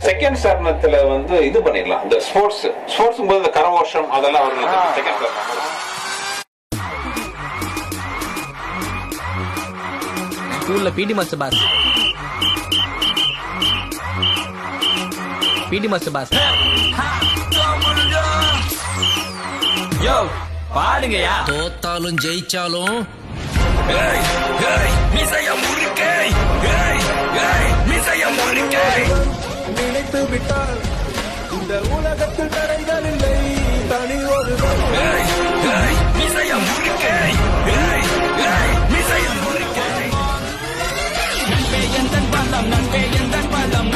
Second சரணத்துல வந்து இது பண்ணிடலாம். இந்த ஸ்போர்ட்ஸ் போது இந்த கரகோஷம் அதெல்லாம் வருது செகண்ட் சரணம். ஸ்கூல்ல பிடி மாஸ்டர் பாஸ். யோ பாடுங்கயா. தோத்தாலும் ஜெயிச்சாலும் நினைத்து விட்டால் இந்த உலகத்தில் தடைகள் இல்லை. தனி ஒரு நன்பே எந்தன் பள்ளம்